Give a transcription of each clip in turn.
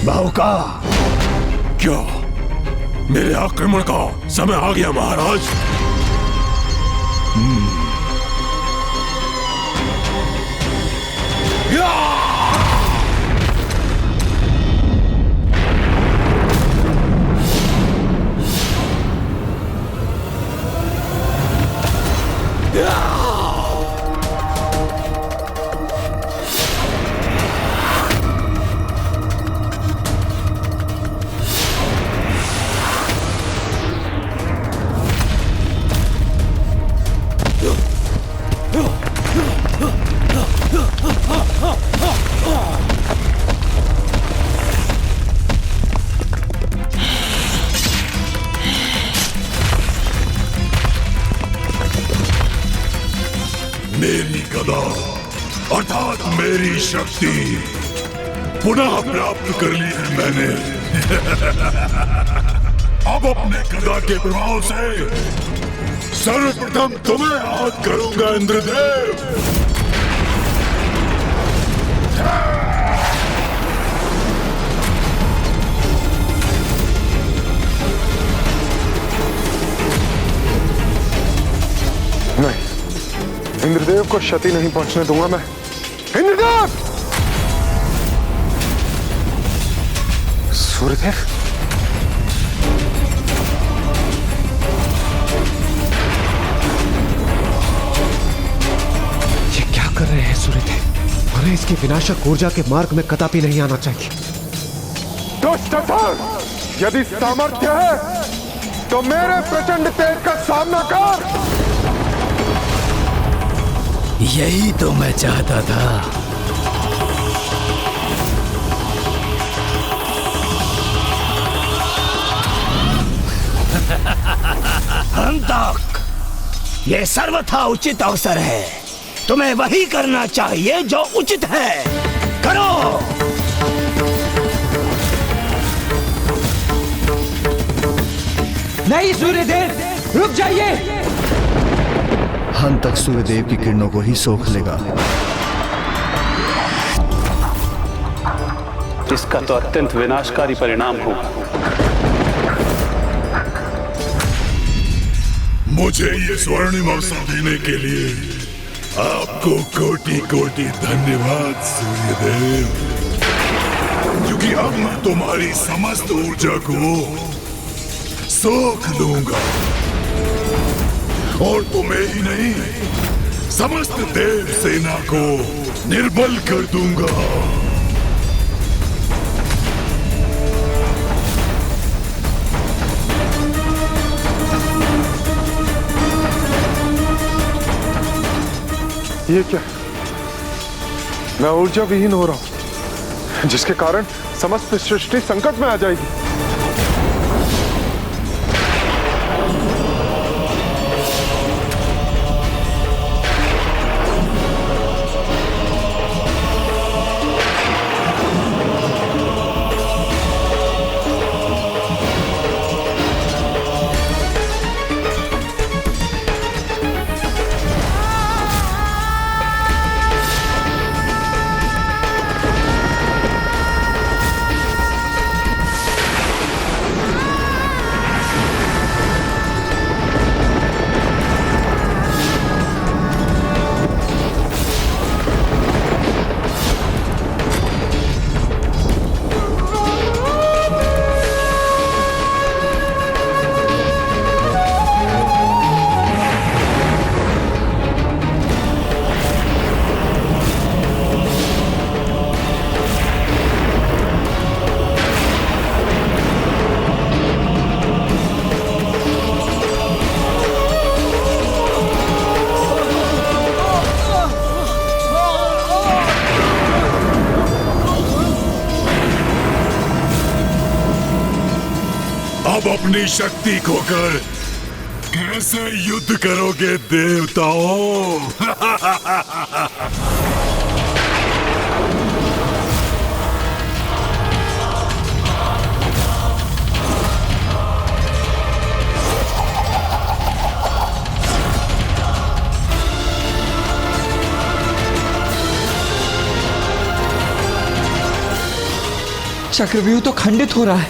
बाहुका, क्या मेरे आक्रमण का समय आ गया महाराज? मेरी गदा अर्थात मेरी शक्ति पुनः प्राप्त कर ली है मैंने। अब अपने गदा के प्रभाव से सर्वप्रथम तुम्हें आहत करूंगा इंद्रदेव। नहीं, इंद्रदेव को क्षति नहीं पहुंचने दूंगा मैं। इंद्रदेव! सूर्यदेव? ये क्या कर रहे हैं सूर्यदेव? हमें इसकी विनाशक ऊर्जा के मार्ग में कदापि नहीं आना चाहिए। दुष्ट अथर्व, यदि सामर्थ्य है तो मेरे प्रचंड तेज का सामना कर। यही तो मैं चाहता था। हंतक, ये सर्वथा उचित अवसर है। तुम्हें वही करना चाहिए जो उचित है। करो। नहीं सूर्यदेव, रुक जाइए। हंतक सूर्यदेव की किरणों को ही सोख लेगा। इसका तो अत्यंत विनाशकारी परिणाम होगा। मुझे ये स्वर्णिम अवसर देने के लिए आपको कोटि कोटि धन्यवाद सूर्यदेव, क्योंकि अब मैं तुम्हारी समस्त ऊर्जा को सोख लूंगा और तुम्हें ही नहीं समस्त देव सेना को निर्बल कर दूंगा। ये क्या? मैं ऊर्जा विहीन हो रहा हूं, जिसके कारण समस्त सृष्टि संकट में आ जाएगी। अब अपनी शक्ति खोकर कैसे युद्ध करोगे देवताओं? चक्रव्यूह तो खंडित हो रहा है।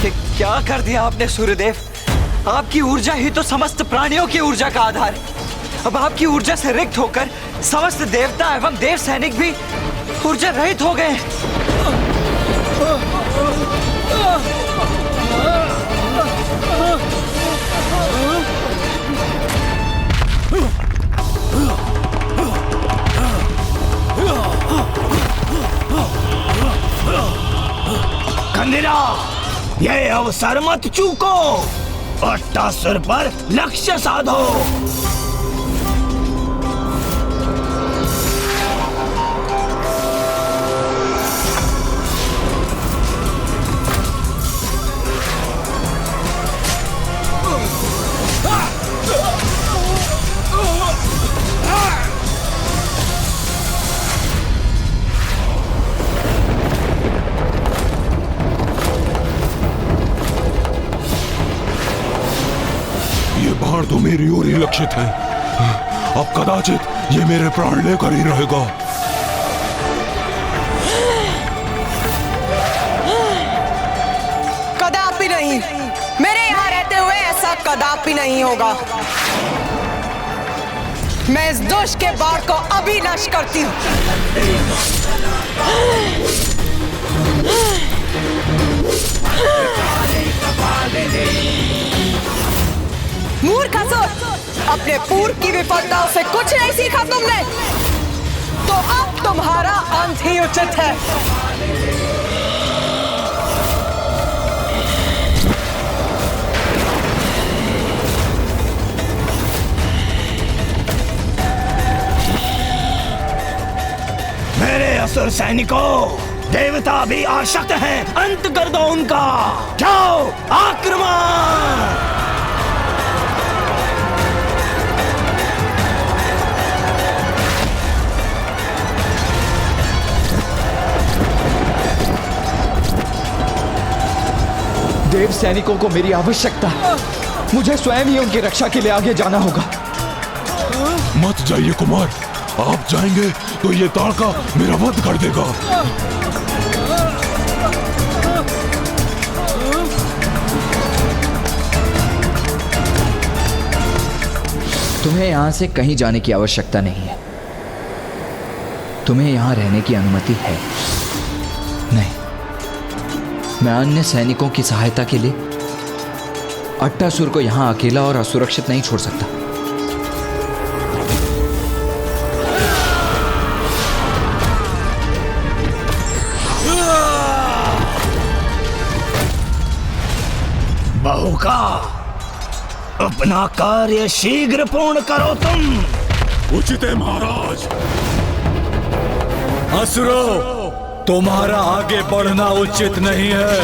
ये क्या कर दिया आपने सूर्यदेव? आपकी ऊर्जा ही तो समस्त प्राणियों की ऊर्जा का आधार है। अब आपकी ऊर्जा से रिक्त होकर समस्त देवता एवं देव सैनिक भी ऊर्जा रहित हो गए। कंदिरा, ये अवसर मत चूको। अट्टासुर पर लक्ष्य साधो। बाण तो मेरी ओर ही लक्षित है। अब कदाचित ये मेरे प्राण लेकर ही रहेगा। कदापि नहीं, मेरे यहाँ रहते हुए ऐसा कदापि नहीं होगा। मैं इस दुष्ट के बाण को अभी नष्ट करती हूँ। मूर्ख असुर, अपने पूर्व की विफलताओं से कुछ नहीं सीखा तुमने, तो अब तुम्हारा अंत ही उचित है। मेरे असुर सैनिकों, देवता भी आसक्त हैं। अंत कर दो उनका। जाओ, आक्रमण! देव सैनिकों को मेरी आवश्यकता है। मुझे स्वयं ही उनकी रक्षा के लिए आगे जाना होगा। मत जाइए कुमार, आप जाएंगे तो ये ताड़का मेरा वध कर देगा। तुम्हें यहां से कहीं जाने की आवश्यकता नहीं है। तुम्हें यहां रहने की अनुमति है। नहीं, मैं अन्य सैनिकों की सहायता के लिए अट्टासुर को यहां अकेला और असुरक्षित नहीं छोड़ सकता। बहुका, अपना कार्य शीघ्र पूर्ण करो तुम। उचित है महाराज। असुरो, तुम्हारा आगे बढ़ना उचित नहीं है।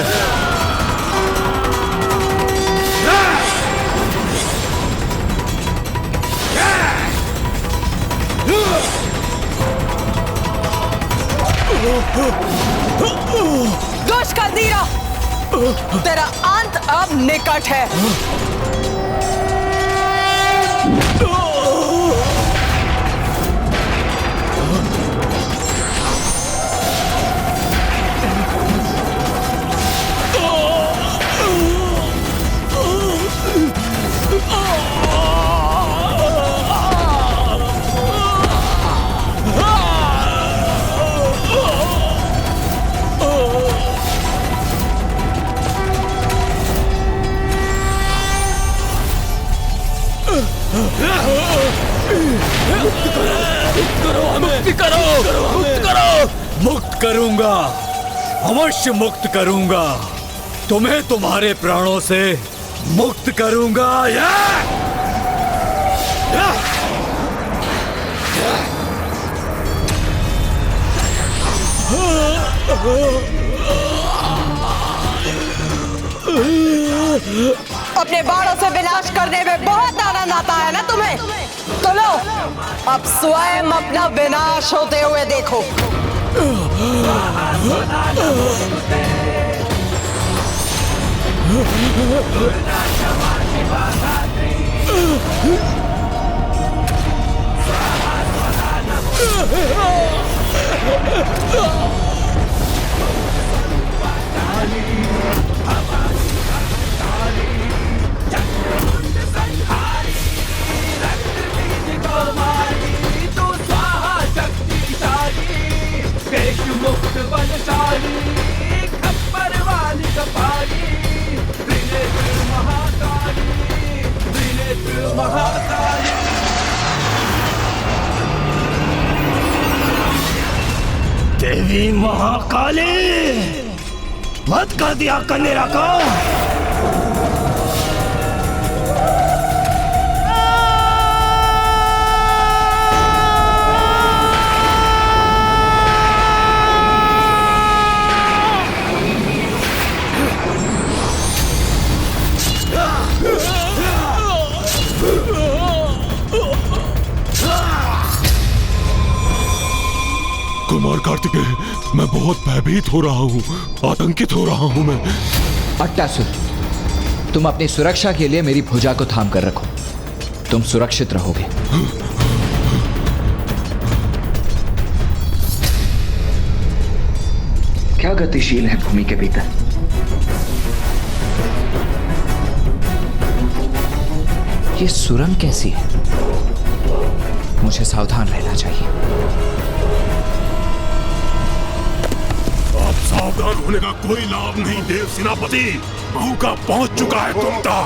दुष्ट कंदीरा, तेरा अंत अब निकट है। मुक्त करूंगा, अवश्य मुक्त करूंगा। तुम्हें तुम्हारे प्राणों से मुक्त करूंगा। अपने बाणों से विनाश करने में बहुत आनंद आता है ना तुम्हें? तो लो, अब स्वयं अपना विनाश होते हुए देखो। देवी महाकाली, वध कर दिया कन्नेरा को। कुमार कार्तिकेय, मैं बहुत भयभीत हो रहा हूँ, आतंकित हो रहा हूँ मैं। अट्टासुर, तुम अपनी सुरक्षा के लिए मेरी भुजा को थाम कर रखो। तुम सुरक्षित रहोगे। क्या गतिशील है भूमि के भीतर? ये सुरंग कैसी है? मुझे सावधान रहना चाहिए। सावधान होने का कोई लाभ नहीं देव सेनापति, मौका पहुंच चुका है तुमका।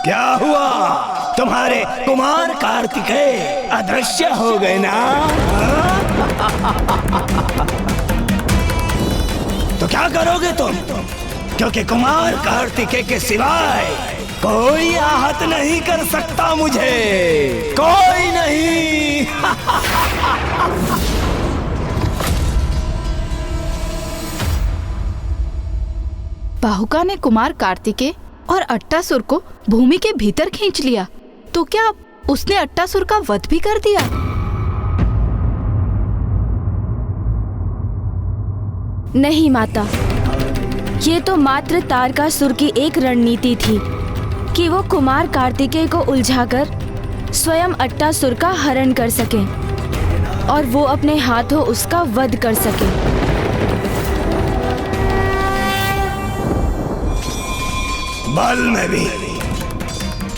क्या हुआ? तुम्हारे कुमार कार्तिकेय अदृश्य हो गए ना? तो क्या करोगे तुम? क्योंकि कुमार कार्तिकेय के सिवाय कोई आहत नहीं कर सकता मुझे, कोई नहीं। बाहुका ने कुमार कार्तिकेय और अट्टासुर को भूमि के भीतर खींच लिया, तो क्या उसने अट्टासुर का वध भी कर दिया? नहीं माता, ये तो मात्र तारकासुर की एक रणनीति थी कि वो कुमार कार्तिकेय को उलझाकर स्वयं अट्टासुर का हरण कर सके और वो अपने हाथों उसका वध कर सके। बल में भी,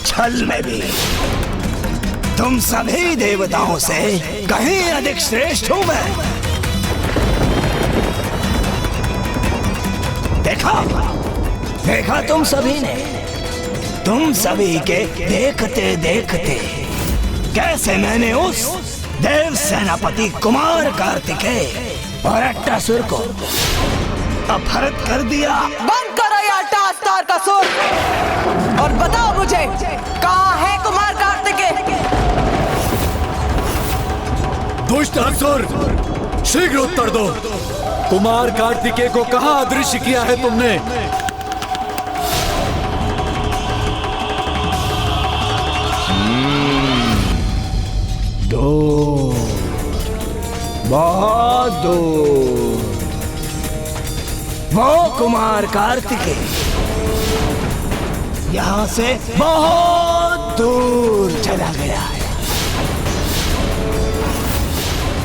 छल में भी तुम सभी देवताओं से कहीं अधिक श्रेष्ठ हूं मैं। देखा तुम सभी ने, तुम सभी के देखते देखते कैसे मैंने उस देव सेनापति कुमार कार्तिकेय और अट्टासुर को अपहृत कर दिया। बंद करो ये अट्टास तारकासुर और बताओ मुझे, कहाँ है कुमार कार्तिकेय? दुष्ट असुर, शीघ्र उत्तर दो। कुमार कार्तिकेय को कहाँ अदृश्य किया है तुमने? दूर, बहुत दूर, वो कुमार कार्तिकेय यहाँ से बहुत दूर चला गया है,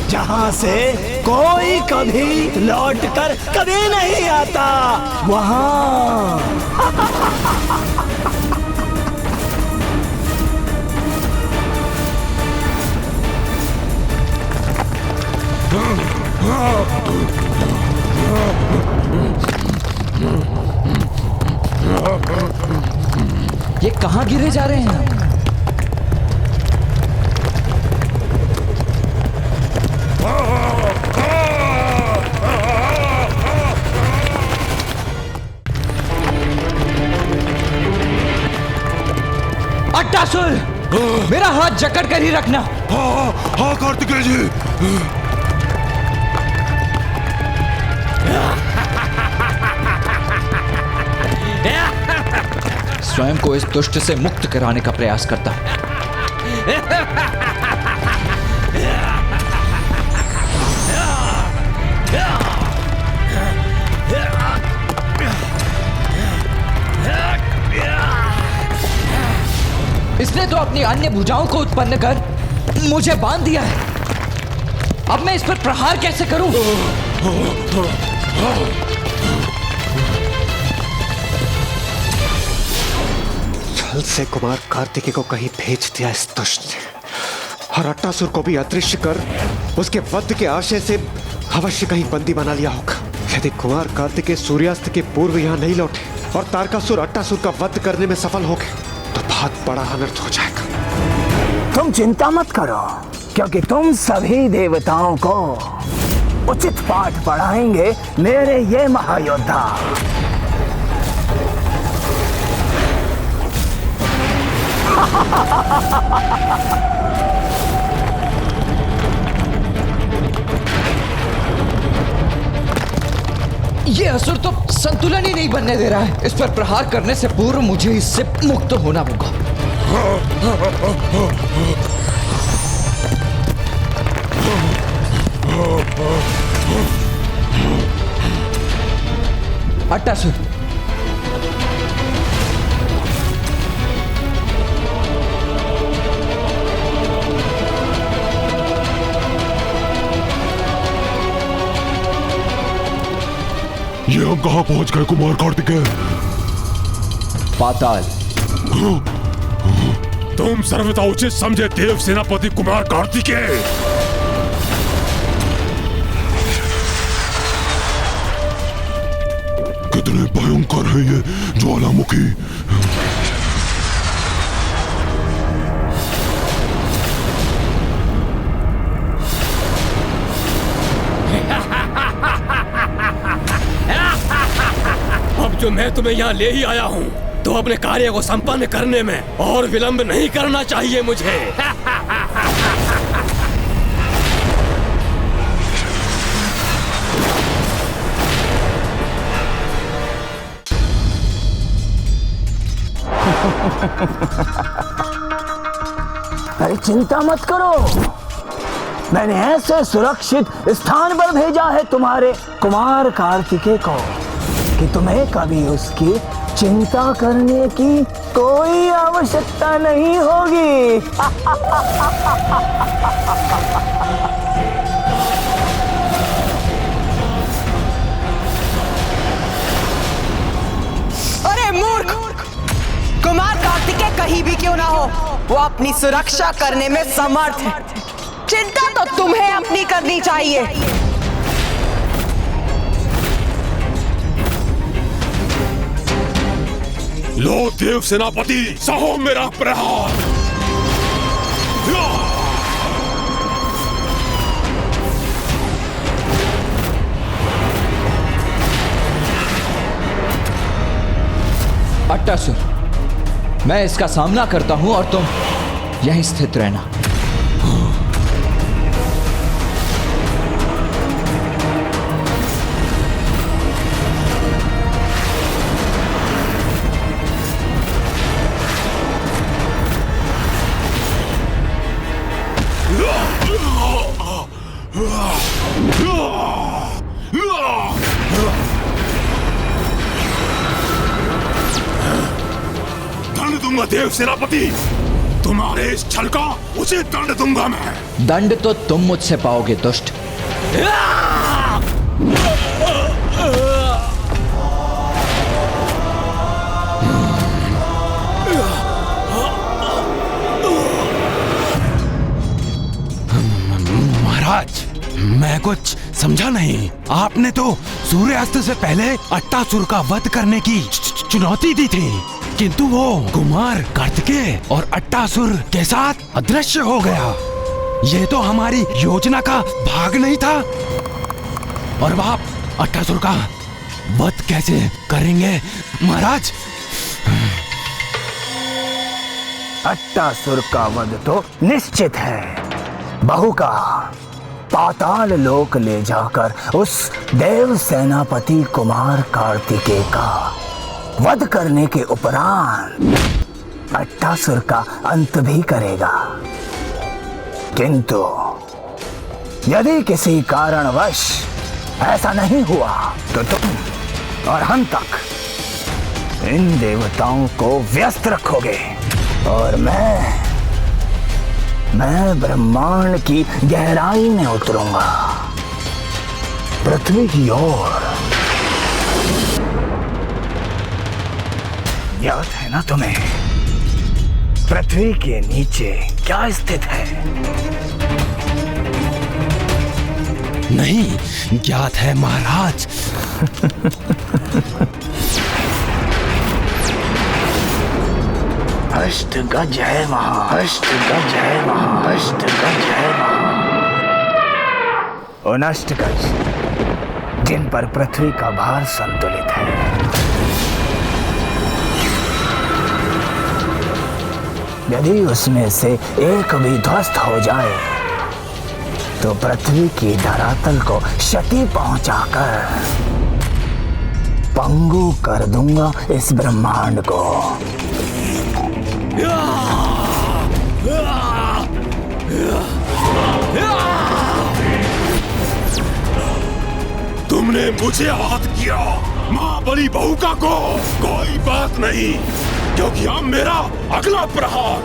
जहाँ से कोई कभी लौटकर कभी नहीं आता। वहाँ ये कहाँ गिरे जा रहे हैं? अट्टासुर, मेरा हाथ जकड़ कर ही रखना। हाँ कार्तिकेय जी। स्वयं को इस दुष्ट से मुक्त कराने का प्रयास करता हूं। अपनी अन्य भुजाओं को उत्पन्न कर मुझे बांध दिया है। अब मैं इस पर प्रहार कैसे करूं? छल से कुमार कार्तिकेय को कहीं भेज दिया इस दुष्ट ने, और अट्टासुर को भी अदृश्य कर उसके वध के आशय से अवश्य कहीं बंदी बना लिया होगा। यदि कुमार कार्तिकेय सूर्यास्त के पूर्व यहाँ नहीं लौटे और तारकासुर अट्टासुर का वध करने में सफल हो गए तो बहुत बड़ा अनर्थ हो जाएगा। तुम चिंता मत करो, क्योंकि तुम सभी देवताओं को उचित पाठ पढ़ाएंगे मेरे ये महायोद्धा। ये असुर तो संतुलन ही नहीं बनने दे रहा है। इस पर प्रहार करने से पूर्व मुझे इससे मुक्त होना होगा। अट्टासुर, ये हम कहाँ पहुंच गए कुमार कार्तिकेय? पाताल। तुम सर्वथा उचित समझे देव सेनापति कुमार कार्तिकेय। कितने भयंकर है ये ज्वालामुखी। अब जो मैं तुम्हें यहाँ ले ही आया हूँ, तो अपने कार्य को संपन्न करने में और विलंब नहीं करना चाहिए मुझे। अरे चिंता मत करो, मैंने ऐसे सुरक्षित स्थान पर भेजा है तुम्हारे कुमार कार्तिकेय को कि तुम्हें कभी उसकी चिंता करने की कोई आवश्यकता नहीं होगी। अरे मूर्ख! कुमार कार्तिकेय कहीं भी क्यों ना हो, वो अपनी सुरक्षा करने में समर्थ है। चिंता तो तुम्हें अपनी करनी चाहिए। लो देव सेनापति, सहो मेरा प्रहार। अट्टासुर, मैं इसका सामना करता हूं और तुम यहीं स्थित रहना। दंड दूंगा देव सेनापति, तुम्हारे इस छल का उचित दंड दूंगा मैं। दंड तो तुम मुझसे पाओगे दुष्ट। महाराज, मैं कुछ समझा नहीं। आपने तो सूर्यास्त से पहले अट्टासुर का वध करने की चुनौती दी थी, किंतु वो कुमार कार्तिकेय और अट्टासुर के साथ अदृश्य हो गया। ये तो हमारी योजना का भाग नहीं था। और आप अट्टासुर का वध कैसे करेंगे महाराज? अट्टासुर का वध तो निश्चित है। बहू का पाताल लोक ले जाकर उस देव सेनापति कुमार कार्तिकेय का वध करने के उपरांत अट्टासुर का अंत भी करेगा। किंतु यदि किसी कारणवश ऐसा नहीं हुआ तो तुम और हम तक इन देवताओं को व्यस्त रखोगे और मैं मैं ब्रह्मांड की गहराई में उतरूंगा, पृथ्वी की ओर। याद है ना तुम्हें, पृथ्वी के नीचे क्या स्थित है? नहीं ज्ञात है महाराज। अष्टगज है वहां, अष्टगज है वहां, अष्टगज है वहां। उन अष्टगज जिन पर पृथ्वी का भार संतुलित है। यदि उसमें से एक भी ध्वस्त हो जाए तो पृथ्वी की धरातल को क्षति पहुंचाकर पंगु कर दूंगा इस ब्रह्मांड को। तुमने मुझे आहत किया, मां बली बहुका को कोई बात नहीं, क्योंकि अब मेरा अगला प्रहार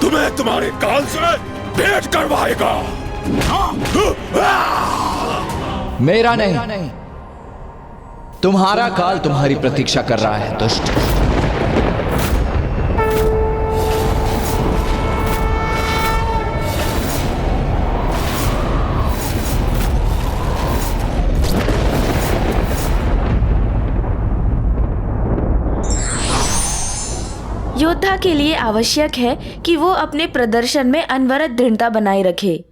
तुम्हें तुम्हारे काल से भेंट करवाएगा। मेरा नहीं, तुम्हारा काल तुम्हारी प्रतीक्षा कर रहा है दुष्ट। योद्धा के लिए आवश्यक है कि वो अपने प्रदर्शन में अनवरत दृढ़ता बनाए रखे।